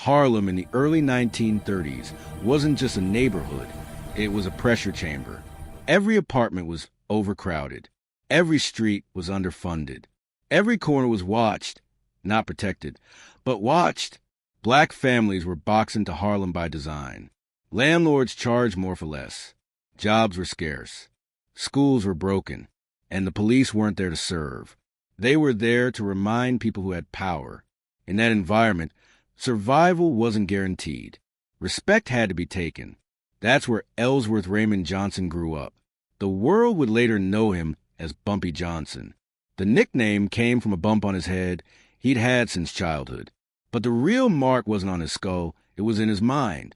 Harlem in the early 1930s wasn't just a neighborhood, it was a pressure chamber. Every apartment was overcrowded. Every street was underfunded. Every corner was watched, not protected, but watched. Black families were boxed into Harlem by design. Landlords charged more for less. Jobs were scarce. Schools were broken, and the police weren't there to serve. They were there to remind people who had power. In that environment, survival wasn't guaranteed. Respect had to be taken. That's where Ellsworth Raymond Johnson grew up. The world would later know him as Bumpy Johnson. The nickname came from a bump on his head he'd had since childhood. But the real mark wasn't on his skull, it was in his mind.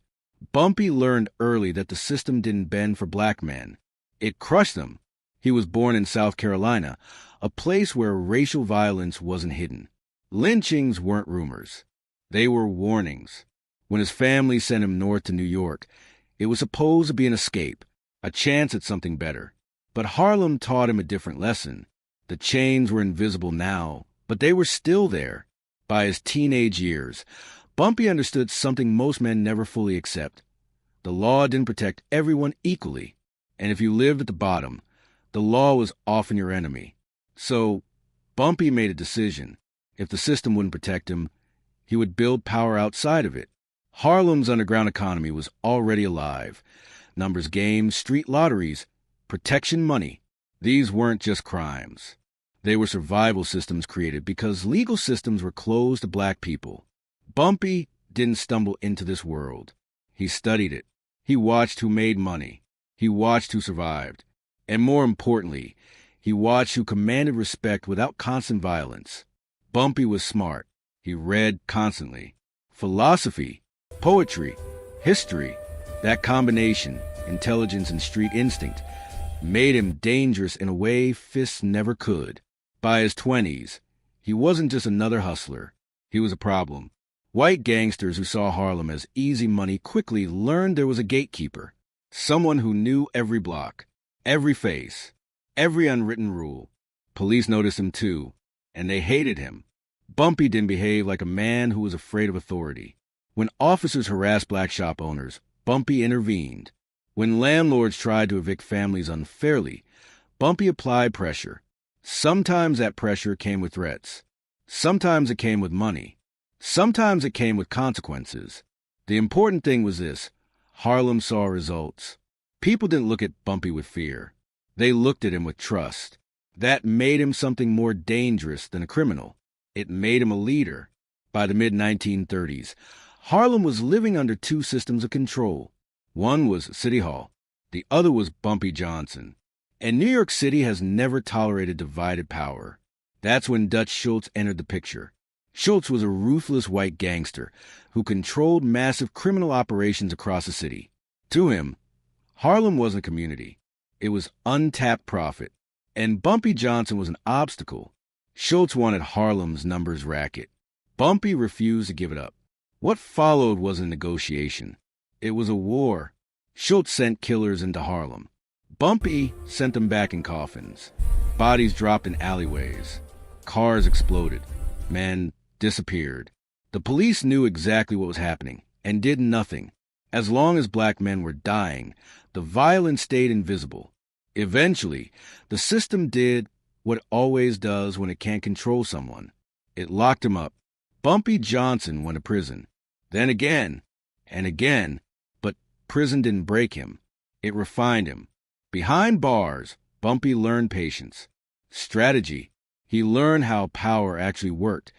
Bumpy learned early that the system didn't bend for black men. It crushed them. He was born in South Carolina, a place where racial violence wasn't hidden. Lynchings weren't rumors. They were warnings. When his family sent him north to New York, it was supposed to be an escape, a chance at something better. But Harlem taught him a different lesson. The chains were invisible now, but they were still there. By his teenage years, Bumpy understood something most men never fully accept. The law didn't protect everyone equally, and if you lived at the bottom, the law was often your enemy. So, Bumpy made a decision. If the system wouldn't protect him, he would build power outside of it. Harlem's underground economy was already alive. Numbers games, street lotteries, protection money. These weren't just crimes. They were survival systems created because legal systems were closed to black people. Bumpy didn't stumble into this world. He studied it. He watched who made money. He watched who survived. And more importantly, he watched who commanded respect without constant violence. Bumpy was smart. He read constantly. Philosophy, poetry, history, that combination, intelligence and street instinct, made him dangerous in a way fists never could. By his 20s, he wasn't just another hustler. He was a problem. White gangsters who saw Harlem as easy money quickly learned there was a gatekeeper, someone who knew every block, every face, every unwritten rule. Police noticed him too, and they hated him. Bumpy didn't behave like a man who was afraid of authority. When officers harassed black shop owners, Bumpy intervened. When landlords tried to evict families unfairly, Bumpy applied pressure. Sometimes that pressure came with threats. Sometimes it came with money. Sometimes it came with consequences. The important thing was this: Harlem saw results. People didn't look at Bumpy with fear. They looked at him with trust. That made him something more dangerous than a criminal. It made him a leader. By the mid-1930s, Harlem was living under two systems of control. One was City Hall. The other was Bumpy Johnson. And New York City has never tolerated divided power. That's when Dutch Schultz entered the picture. Schultz was a ruthless white gangster who controlled massive criminal operations across the city. To him, Harlem wasn't a community. It was untapped profit. And Bumpy Johnson was an obstacle. Schultz wanted Harlem's numbers racket. Bumpy refused to give it up. What followed wasn't a negotiation. It was a war. Schultz sent killers into Harlem. Bumpy sent them back in coffins. Bodies dropped in alleyways. Cars exploded. Men disappeared. The police knew exactly what was happening and did nothing. As long as black men were dying, the violence stayed invisible. Eventually, the system did what it always does when it can't control someone. It locked him up. Bumpy Johnson went to prison. Then again, and again, but prison didn't break him. It refined him. Behind bars, Bumpy learned patience, strategy. He learned how power actually worked,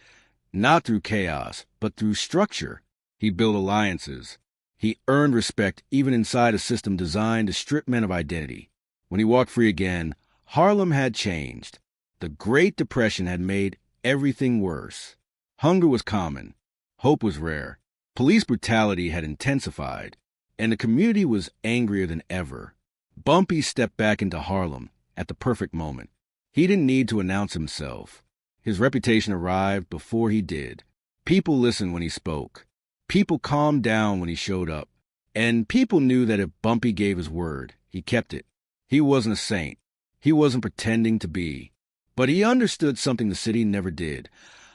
not through chaos, but through structure. He built alliances. He earned respect even inside a system designed to strip men of identity. When he walked free again, Harlem had changed. The Great Depression had made everything worse. Hunger was common. Hope was rare. Police brutality had intensified, and the community was angrier than ever. Bumpy stepped back into Harlem at the perfect moment. He didn't need to announce himself. His reputation arrived before he did. People listened when he spoke. People calmed down when he showed up. And people knew that if Bumpy gave his word, he kept it. He wasn't a saint. He wasn't pretending to be. But he understood something the city never did.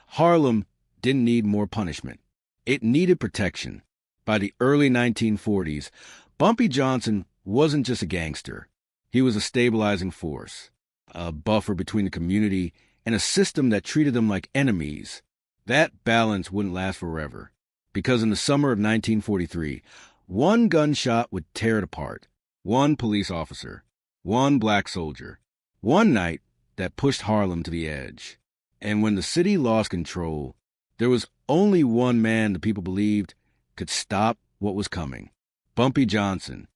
Harlem didn't need more punishment. It needed protection. By the early 1940s, Bumpy Johnson wasn't just a gangster. He was a stabilizing force, a buffer between the community and a system that treated them like enemies. That balance wouldn't last forever, because in the summer of 1943, one gunshot would tear it apart. One police officer, one black soldier, one night that pushed Harlem to the edge. And when the city lost control, there was only one man the people believed could stop what was coming: Bumpy Johnson.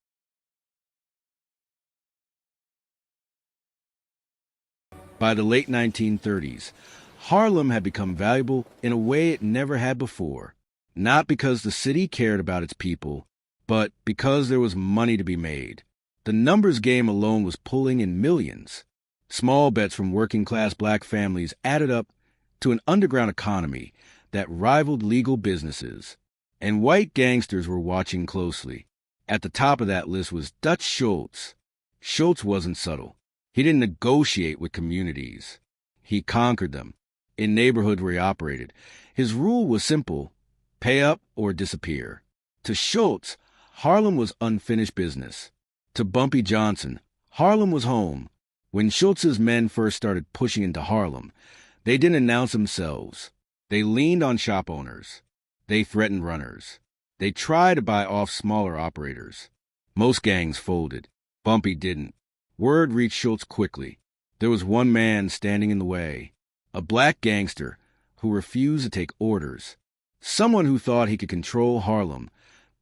By the late 1930s, Harlem had become valuable in a way it never had before, not because the city cared about its people, but because there was money to be made. The numbers game alone was pulling in millions. Small bets from working-class black families added up to an underground economy that rivaled legal businesses. And white gangsters were watching closely. At the top of that list was Dutch Schultz. Schultz wasn't subtle. He didn't negotiate with communities. He conquered them. In neighborhoods where he operated, his rule was simple: pay up or disappear. To Schultz, Harlem was unfinished business. To Bumpy Johnson, Harlem was home. When Schultz's men first started pushing into Harlem, they didn't announce themselves. They leaned on shop owners. They threatened runners. They tried to buy off smaller operators. Most gangs folded. Bumpy didn't. Word reached Schultz quickly. There was one man standing in the way, a black gangster who refused to take orders, someone who thought he could control Harlem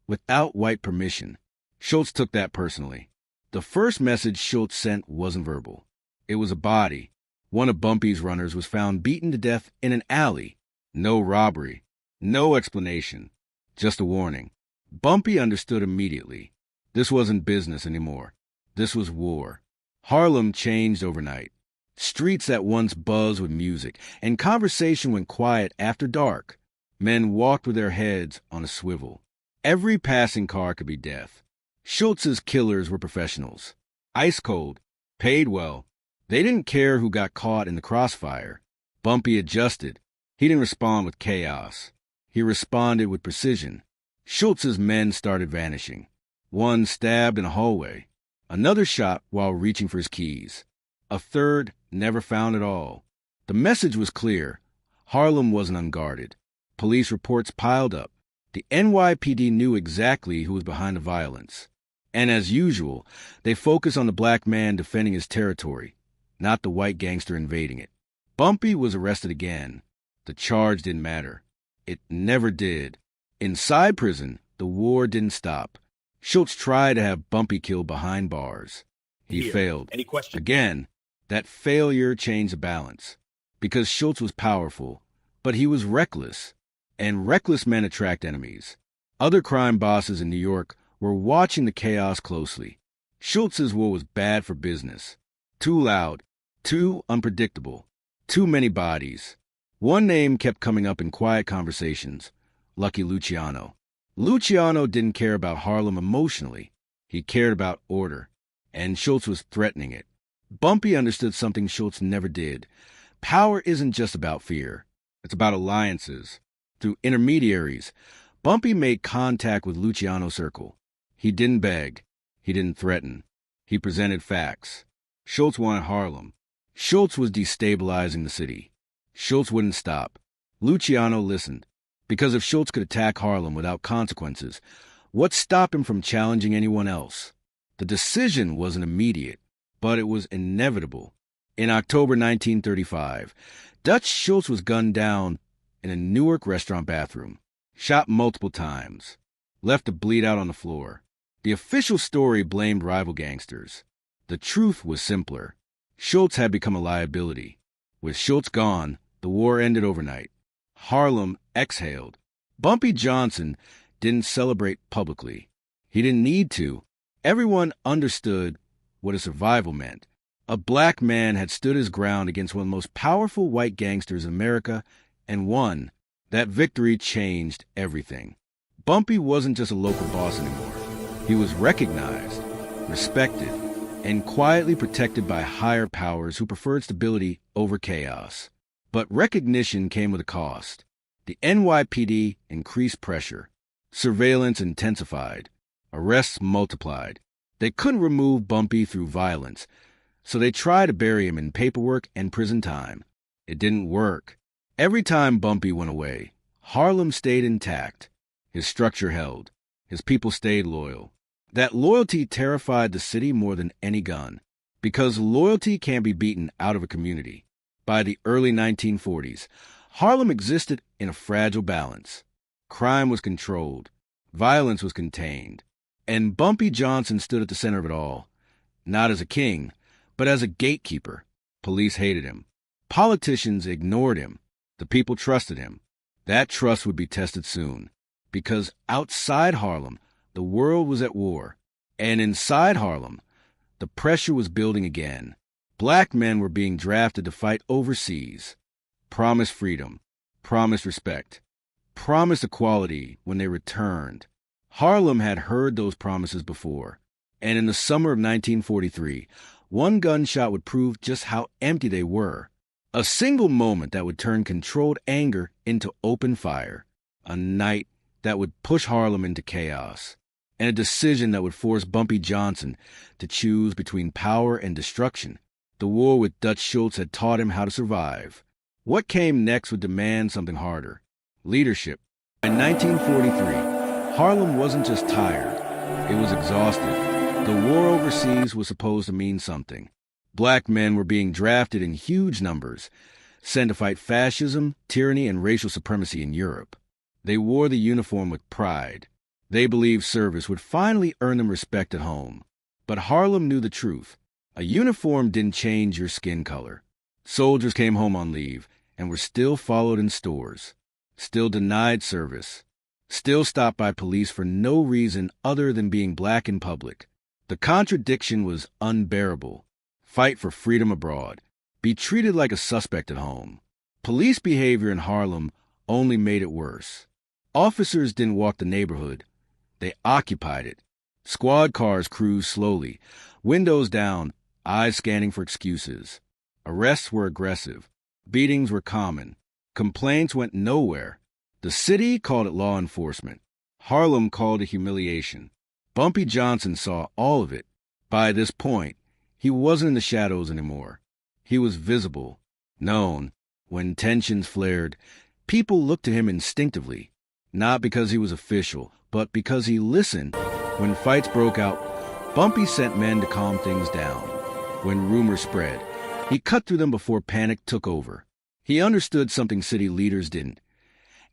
without white permission. Schultz took that personally. The first message Schultz sent wasn't verbal. It was a body. One of Bumpy's runners was found beaten to death in an alley. No robbery. No explanation. Just a warning. Bumpy understood immediately. This wasn't business anymore. This was war. Harlem changed overnight. Streets that once buzzed with music, and conversation went quiet after dark. Men walked with their heads on a swivel. Every passing car could be death. Schultz's killers were professionals. Ice cold. Paid well. They didn't care who got caught in the crossfire. Bumpy adjusted. He didn't respond with chaos. He responded with precision. Schultz's men started vanishing. One stabbed in a hallway. Another shot while reaching for his keys. A third never found at all. The message was clear. Harlem wasn't unguarded. Police reports piled up. The NYPD knew exactly who was behind the violence. And as usual, they focused on the black man defending his territory, not the white gangster invading it. Bumpy was arrested again. The charge didn't matter. It never did. Inside prison, the war didn't stop. Schultz tried to have Bumpy killed behind bars. He failed. Any questions? Again, that failure changed the balance. Because Schultz was powerful, but he was reckless. And reckless men attract enemies. Other crime bosses in New York were watching the chaos closely. Schultz's war was bad for business. Too loud, too unpredictable, too many bodies. One name kept coming up in quiet conversations: Lucky Luciano. Luciano didn't care about Harlem emotionally. He cared about order, and Schultz was threatening it. Bumpy understood something Schultz never did. Power isn't just about fear. It's about alliances. Through intermediaries, Bumpy made contact with Luciano's circle. He didn't beg. He didn't threaten. He presented facts. Schultz wanted Harlem. Schultz was destabilizing the city. Schultz wouldn't stop. Luciano listened. Because if Schultz could attack Harlem without consequences, what stopped him from challenging anyone else? The decision wasn't immediate, but it was inevitable. In October 1935, Dutch Schultz was gunned down in a Newark restaurant bathroom, shot multiple times, left to bleed out on the floor. The official story blamed rival gangsters. The truth was simpler. Schultz had become a liability. With Schultz gone, the war ended overnight. Harlem exhaled. Bumpy Johnson didn't celebrate publicly. He didn't need to. Everyone understood what a survival meant. A black man had stood his ground against one of the most powerful white gangsters in America and won. That victory changed everything. Bumpy wasn't just a local boss anymore. He was recognized, respected, and quietly protected by higher powers who preferred stability over chaos. But recognition came with a cost. The NYPD increased pressure. Surveillance intensified. Arrests multiplied. They couldn't remove Bumpy through violence, so they tried to bury him in paperwork and prison time. It didn't work. Every time Bumpy went away, Harlem stayed intact. His structure held. His people stayed loyal. That loyalty terrified the city more than any gun, because loyalty can't be beaten out of a community. By the early 1940s, Harlem existed in a fragile balance. Crime was controlled. Violence was contained. And Bumpy Johnson stood at the center of it all, not as a king, but as a gatekeeper. Police hated him. Politicians ignored him. The people trusted him. That trust would be tested soon, because outside Harlem, the world was at war. And inside Harlem, the pressure was building again. Black men were being drafted to fight overseas. Promised freedom. Promised respect. Promised equality when they returned. Harlem had heard those promises before. And in the summer of 1943, one gunshot would prove just how empty they were. A single moment that would turn controlled anger into open fire. A night that would push Harlem into chaos. And a decision that would force Bumpy Johnson to choose between power and destruction. The war with Dutch Schultz had taught him how to survive. What came next would demand something harder. Leadership. In 1943, Harlem wasn't just tired. It was exhausted. The war overseas was supposed to mean something. Black men were being drafted in huge numbers, sent to fight fascism, tyranny, and racial supremacy in Europe. They wore the uniform with pride. They believed service would finally earn them respect at home. But Harlem knew the truth. A uniform didn't change your skin color. Soldiers came home on leave and were still followed in stores, still denied service, still stopped by police for no reason other than being black in public. The contradiction was unbearable. Fight for freedom abroad. Be treated like a suspect at home. Police behavior in Harlem only made it worse. Officers didn't walk the neighborhood. They occupied it. Squad cars cruised slowly, windows down, eyes scanning for excuses. Arrests were aggressive. Beatings were common. Complaints went nowhere. The city called it law enforcement. Harlem called it humiliation. Bumpy Johnson saw all of it. By this point, he wasn't in the shadows anymore. He was visible, known. When tensions flared, people looked to him instinctively, not because he was official, but because he listened. When fights broke out, Bumpy sent men to calm things down. When rumors spread, he cut through them before panic took over. He understood something city leaders didn't.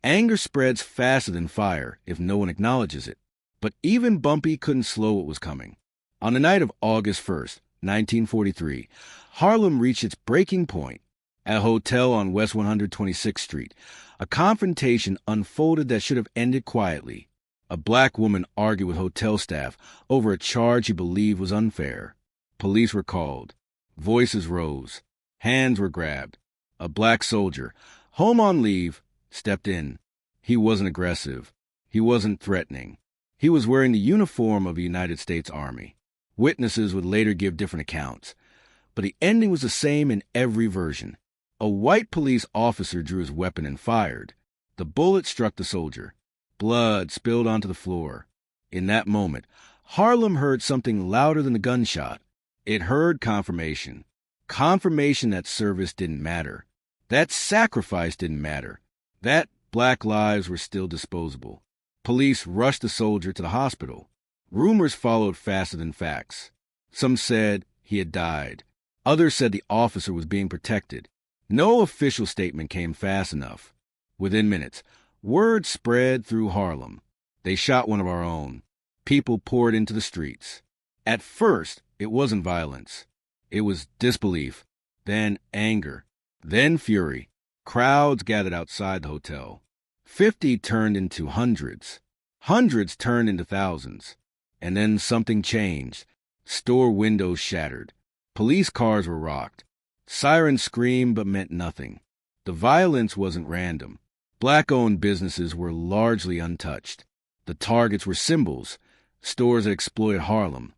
Anger spreads faster than fire if no one acknowledges it. But even Bumpy couldn't slow what was coming. On the night of August 1st, 1943, Harlem reached its breaking point. At a hotel on West 126th Street, a confrontation unfolded that should have ended quietly. A black woman argued with hotel staff over a charge he believed was unfair. Police were called. Voices rose. Hands were grabbed. A black soldier, home on leave, stepped in. He wasn't aggressive. He wasn't threatening. He was wearing the uniform of the United States Army. Witnesses would later give different accounts, but the ending was the same in every version. A white police officer drew his weapon and fired. The bullet struck the soldier. Blood spilled onto the floor. In that moment, Harlem heard something louder than the gunshot. It heard confirmation. Confirmation that service didn't matter. That sacrifice didn't matter. That black lives were still disposable. Police rushed the soldier to the hospital. Rumors followed faster than facts. Some said he had died. Others said the officer was being protected. No official statement came fast enough. Within minutes, word spread through Harlem. They shot one of our own. People poured into the streets. At first, it wasn't violence. It was disbelief, then anger, then fury. Crowds gathered outside the hotel. 50 turned into hundreds. Hundreds turned into thousands. And then something changed. Store windows shattered. Police cars were rocked. Sirens screamed but meant nothing. The violence wasn't random. Black-owned businesses were largely untouched. The targets were symbols, stores that exploited Harlem,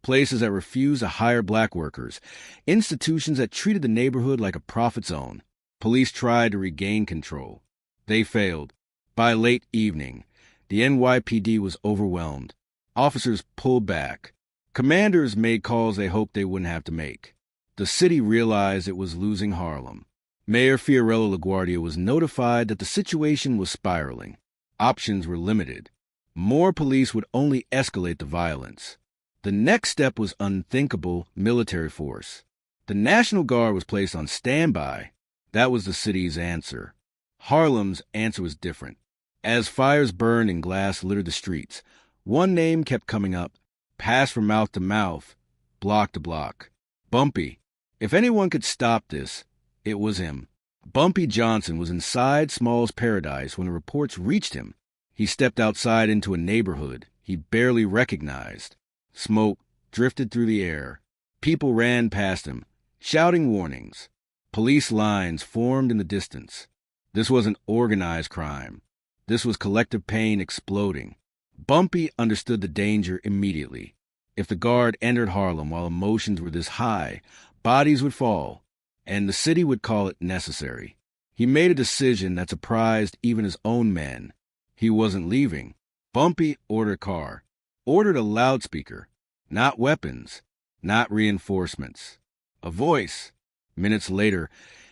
places that refused to hire black workers, institutions that treated the neighborhood like a profit zone. Police tried to regain control. They failed. By late evening, the NYPD was overwhelmed. Officers pulled back. Commanders made calls they hoped they wouldn't have to make. The city realized it was losing Harlem. Mayor Fiorello LaGuardia was notified that the situation was spiraling. Options were limited. More police would only escalate the violence. The next step was unthinkable: military force. The National Guard was placed on standby. That was the city's answer. Harlem's answer was different. As fires burned and glass littered the streets, one name kept coming up, passed from mouth to mouth, block to block. Bumpy. If anyone could stop this, it was him. Bumpy Johnson was inside Small's paradise when the reports reached him. He stepped outside into a neighborhood he barely recognized. Smoke drifted through the air. People ran past him, shouting warnings. Police lines formed in the distance. This wasn't organized crime. This was collective pain exploding. Bumpy understood the danger immediately. If the guard entered Harlem while emotions were this high, bodies would fall, and the city would call it necessary. He made a decision that surprised even his own men. He wasn't leaving. Bumpy ordered a car, ordered a loudspeaker, not weapons, not reinforcements. A voice. Minutes later,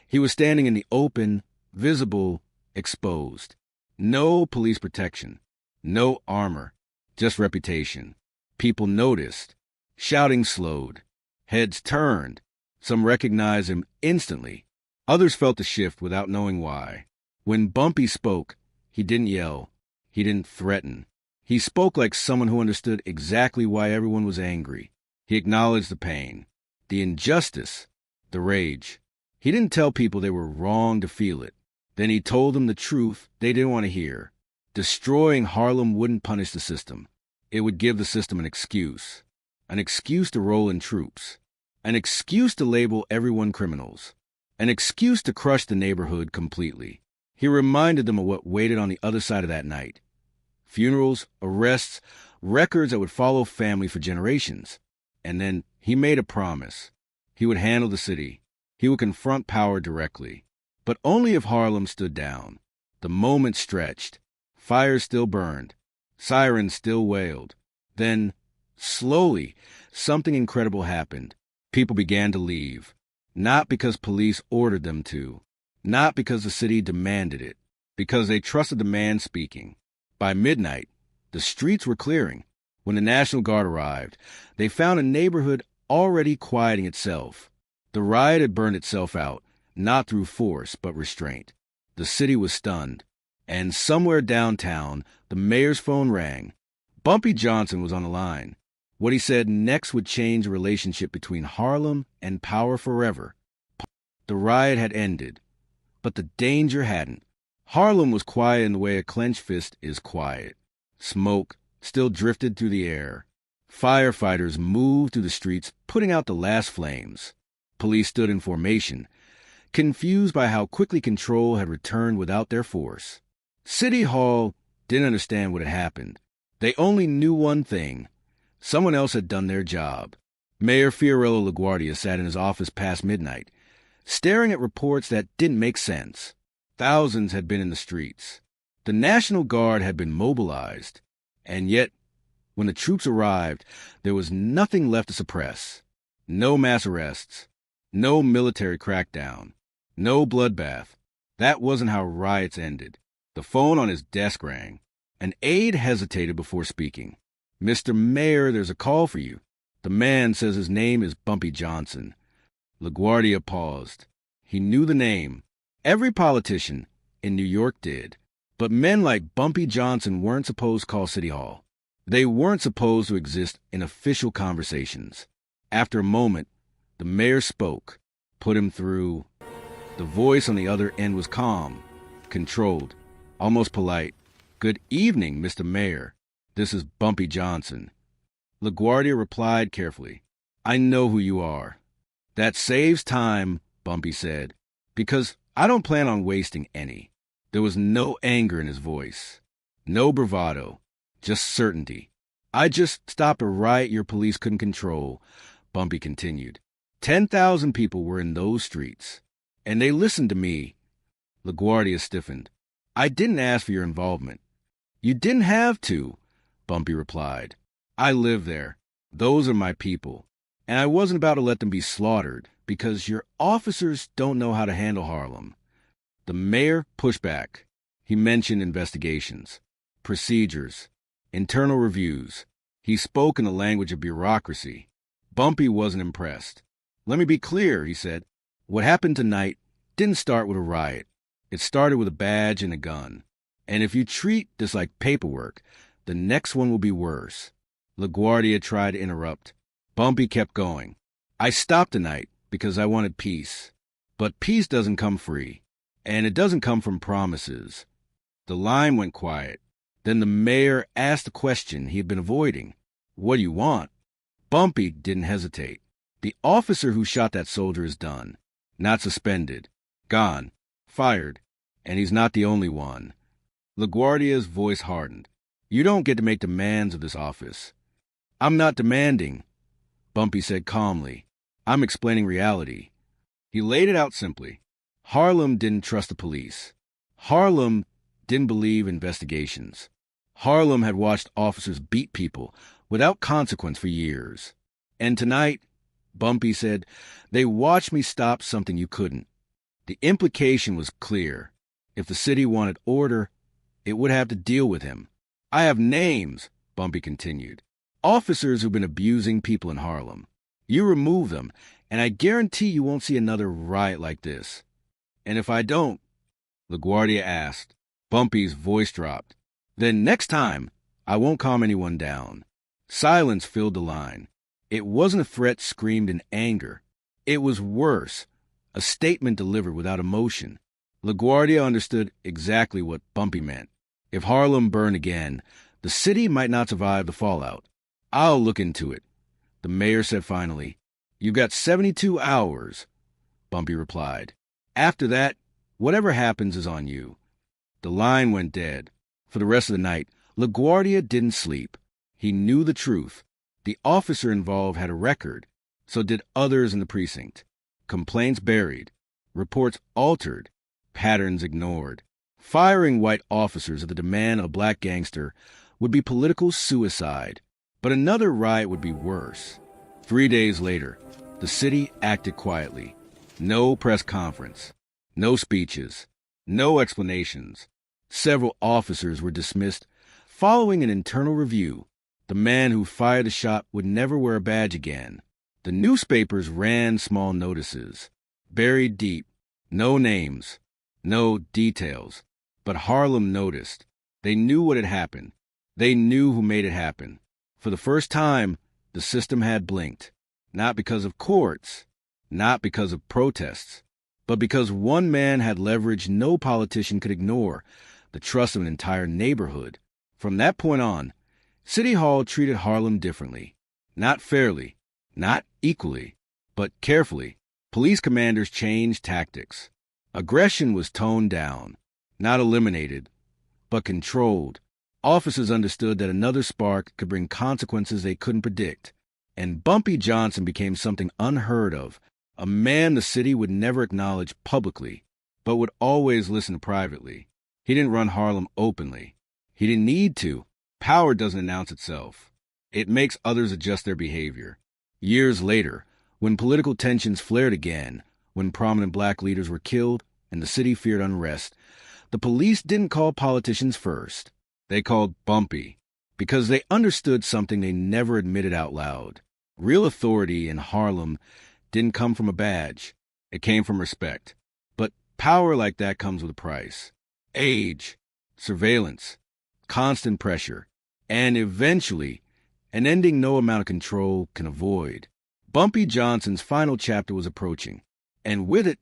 he was standing in the open, visible, exposed. No police protection, no armor, just reputation. People noticed. Shouting slowed. Heads turned. Some recognized him instantly. Others felt the shift without knowing why. When Bumpy spoke, he didn't yell. He didn't threaten. He spoke like someone who understood exactly why everyone was angry. He acknowledged the pain, the injustice, the rage. He didn't tell people they were wrong to feel it. Then he told them the truth they didn't want to hear. Destroying Harlem wouldn't punish the system. It would give the system an excuse to roll in troops, an excuse to label everyone criminals, an excuse to crush the neighborhood completely. He reminded them of what waited on the other side of that night. Funerals, arrests, records that would follow family for generations. And then he made a promise. He would handle the city. He would confront power directly. But only if Harlem stood down. The moment stretched. Fires still burned. Sirens still wailed. Then, slowly, something incredible happened. People began to leave. Not because police ordered them to. Not because the city demanded it. Because they trusted the man speaking. By midnight, the streets were clearing. When the National Guard arrived, they found a neighborhood already quieting itself. The riot had burned itself out, not through force, but restraint. The city was stunned. And somewhere downtown, the mayor's phone rang. Bumpy Johnson was on the line. What he said next would change the relationship between Harlem and power forever. The riot had ended, but the danger hadn't. Harlem was quiet in the way a clenched fist is quiet. Smoke still drifted through the air. Firefighters moved through the streets, putting out the last flames. Police stood in formation, confused by how quickly control had returned without their force. City Hall didn't understand what had happened. They only knew one thing. Someone else had done their job. Mayor Fiorello LaGuardia sat in his office past midnight, staring at reports that didn't make sense. Thousands had been in the streets. The National Guard had been mobilized. And yet, when the troops arrived, there was nothing left to suppress. No mass arrests. No military crackdown. No bloodbath. That wasn't how riots ended. The phone on his desk rang. An aide hesitated before speaking. "Mr. Mayor, there's a call for you." The man says his name is Bumpy Johnson. LaGuardia paused. He knew the name. Every politician in New York did. But men like Bumpy Johnson weren't supposed to call City Hall. They weren't supposed to exist in official conversations. After a moment, the mayor spoke, put him through. The voice on the other end was calm, controlled, almost polite. "Good evening, Mr. Mayor. This is Bumpy Johnson." LaGuardia replied carefully, "I know who you are." "That saves time," Bumpy said, "because I don't plan on wasting any." There was no anger in his voice, no bravado, just certainty. "I just stopped a riot your police couldn't control," Bumpy continued. 10,000 people were in those streets, and they listened to me. LaGuardia stiffened. I didn't ask for your involvement. You didn't have to, Bumpy replied. I live there. Those are my people. And I wasn't about to let them be slaughtered because your officers don't know how to handle Harlem. The mayor pushed back. He mentioned investigations, procedures, internal reviews. He spoke in the language of bureaucracy. Bumpy wasn't impressed. Let me be clear, he said. What happened tonight didn't start with a riot. It started with a badge and a gun. And if you treat this like paperwork, the next one will be worse. LaGuardia tried to interrupt. Bumpy kept going. I stopped tonight because I wanted peace. But peace doesn't come free. And it doesn't come from promises. The line went quiet. Then the mayor asked the question he had been avoiding. What do you want? Bumpy didn't hesitate. The officer who shot that soldier is done. Not suspended. Gone. Fired. And he's not the only one. LaGuardia's voice hardened. You don't get to make demands of this office. I'm not demanding, Bumpy said calmly. I'm explaining reality. He laid it out simply. Harlem didn't trust the police. Harlem didn't believe investigations. Harlem had watched officers beat people without consequence for years. And tonight, Bumpy said, they watched me stop something you couldn't. The implication was clear. If the city wanted order, it would have to deal with him. I have names, Bumpy continued. Officers who've been abusing people in Harlem. You remove them, and I guarantee you won't see another riot like this. And if I don't, LaGuardia asked. Bumpy's voice dropped. Then next time, I won't calm anyone down. Silence filled the line. It wasn't a threat screamed in anger. It was worse, a statement delivered without emotion. LaGuardia understood exactly what Bumpy meant. If Harlem burned again, the city might not survive the fallout. I'll look into it, the mayor said finally. You've got 72 hours, Bumpy replied. After that, whatever happens is on you. The line went dead. For the rest of the night, LaGuardia didn't sleep. He knew the truth. The officer involved had a record. So did others in the precinct. Complaints buried. Reports altered. Patterns ignored. Firing white officers at the demand of a black gangster would be political suicide. But another riot would be worse. 3 days later, the city acted quietly. No press conference. No speeches. No explanations. Several officers were dismissed. Following an internal review, the man who fired the shot would never wear a badge again. The newspapers ran small notices. Buried deep. No names. No details. But Harlem noticed. They knew what had happened. They knew who made it happen. For the first time, the system had blinked. Not because of courts. Not because of protests. But because one man had leverage no politician could ignore, the trust of an entire neighborhood. From that point on, City Hall treated Harlem differently. Not fairly, not equally, but carefully. Police commanders changed tactics. Aggression was toned down, not eliminated, but controlled. Officers understood that another spark could bring consequences they couldn't predict. And Bumpy Johnson became something unheard of, a man the city would never acknowledge publicly, but would always listen privately. He didn't run Harlem openly. He didn't need to. Power doesn't announce itself. It makes others adjust their behavior. Years later, when political tensions flared again, when prominent black leaders were killed and the city feared unrest, the police didn't call politicians first. They called Bumpy, because they understood something they never admitted out loud. Real authority in Harlem didn't come from a badge. It came from respect. But power like that comes with a price. Age, surveillance, constant pressure, and eventually, an ending no amount of control can avoid. Bumpy Johnson's final chapter was approaching, and with it,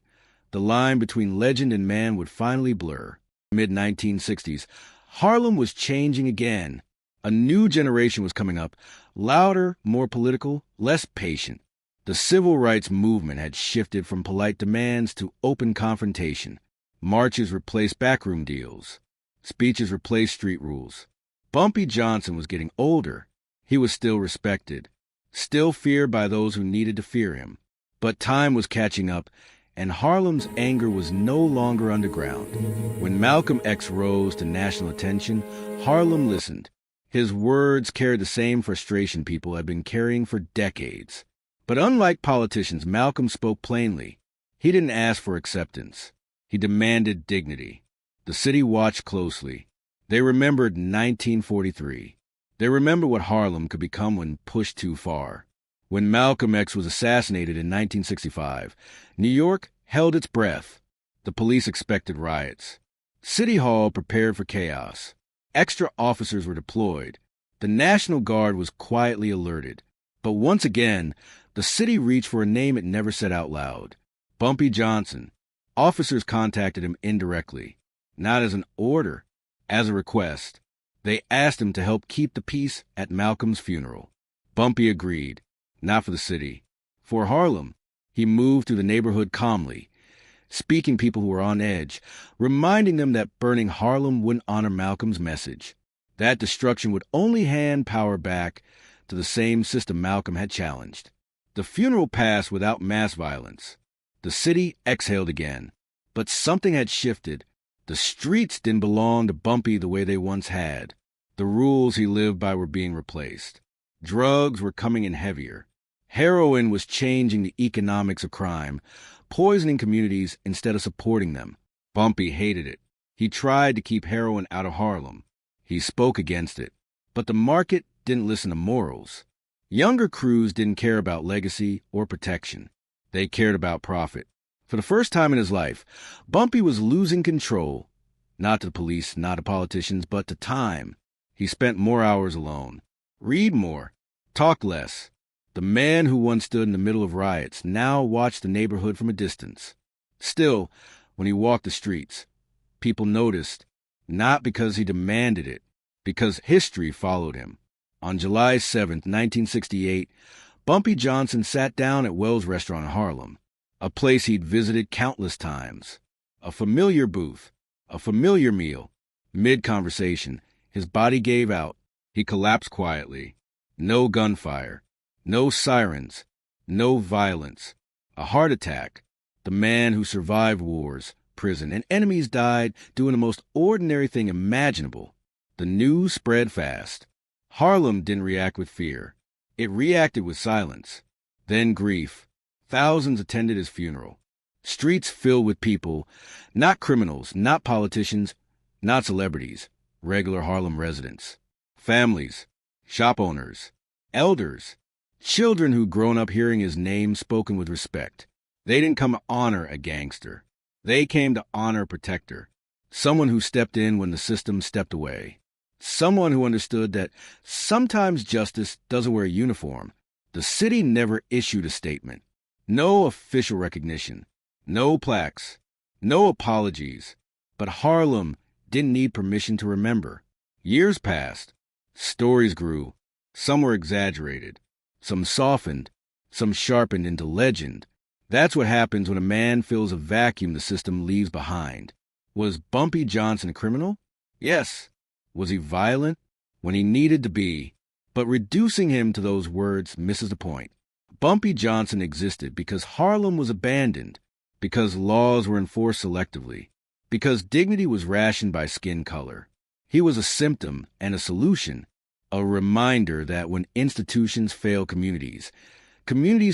the line between legend and man would finally blur. Mid-1960s, Harlem was changing again. A new generation was coming up, louder, more political, less patient. The civil rights movement had shifted from polite demands to open confrontation. Marches replaced backroom deals. Speeches replaced street rules. Bumpy Johnson was getting older. He was still respected, still feared by those who needed to fear him. But time was catching up, and Harlem's anger was no longer underground. When Malcolm X rose to national attention, Harlem listened. His words carried the same frustration people had been carrying for decades. But unlike politicians, Malcolm spoke plainly. He didn't ask for acceptance. He demanded dignity. The city watched closely. They remembered 1943. They remembered what Harlem could become when pushed too far. When Malcolm X was assassinated in 1965, New York held its breath. The police expected riots. City Hall prepared for chaos. Extra officers were deployed. The National Guard was quietly alerted. But once again, the city reached for a name it never said out loud. Bumpy Johnson. Officers contacted him indirectly. Not as an order, as a request. They asked him to help keep the peace at Malcolm's funeral. Bumpy agreed. Not for the city. For Harlem, he moved through the neighborhood calmly, speaking people who were on edge, reminding them that burning Harlem wouldn't honor Malcolm's message. That destruction would only hand power back to the same system Malcolm had challenged. The funeral passed without mass violence. The city exhaled again. But something had shifted. The streets didn't belong to Bumpy the way they once had. The rules he lived by were being replaced. Drugs were coming in heavier. Heroin was changing the economics of crime, poisoning communities instead of supporting them. Bumpy hated it. He tried to keep heroin out of Harlem. He spoke against it. But the market didn't listen to morals. Younger crews didn't care about legacy or protection. They cared about profit. For the first time in his life, Bumpy was losing control. Not to the police, not to politicians, but to time. He spent more hours alone. Read more. Talk less. The man who once stood in the middle of riots now watched the neighborhood from a distance. Still, when he walked the streets, people noticed, not because he demanded it, because history followed him. On July 7th, 1968, Bumpy Johnson sat down at Wells Restaurant in Harlem, a place he'd visited countless times. A familiar booth, a familiar meal. Mid-conversation, his body gave out. He collapsed quietly. No gunfire. No sirens, no violence. A heart attack. The man who survived wars, prison, and enemies died doing the most ordinary thing imaginable. The news spread fast. Harlem didn't react with fear. It reacted with silence. Then grief. Thousands attended his funeral. Streets filled with people, not criminals, not politicians, not celebrities, regular Harlem residents. Families, shop owners, elders, children who'd grown up hearing his name spoken with respect. They didn't come to honor a gangster. They came to honor a protector. Someone who stepped in when the system stepped away. Someone who understood that sometimes justice doesn't wear a uniform. The city never issued a statement. No official recognition. No plaques. No apologies. But Harlem didn't need permission to remember. Years passed. Stories grew. Some were exaggerated. Some softened, some sharpened into legend. That's what happens when a man fills a vacuum the system leaves behind. Was Bumpy Johnson a criminal? Yes. Was he violent? When he needed to be. But reducing him to those words misses the point. Bumpy Johnson existed because Harlem was abandoned, because laws were enforced selectively, because dignity was rationed by skin color. He was a symptom and a solution. A reminder that when institutions fail communities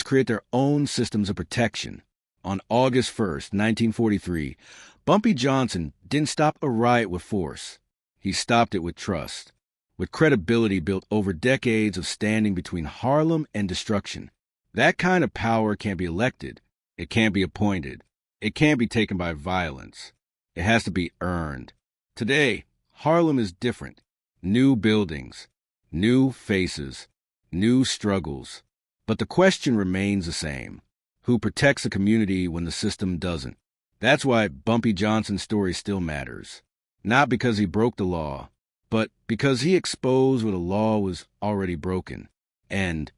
create their own systems of protection. On August 1st, 1943, Bumpy Johnson didn't stop a riot with force. He stopped it with trust, with credibility built over decades of standing between Harlem and destruction. That kind of power can't be elected. It can't be appointed. It can't be taken by violence. It has to be earned. Today, Harlem is different. New buildings. New faces, new struggles. But the question remains the same. Who protects a community when the system doesn't? That's why Bumpy Johnson's story still matters. Not because he broke the law, but because he exposed where the law was already broken. And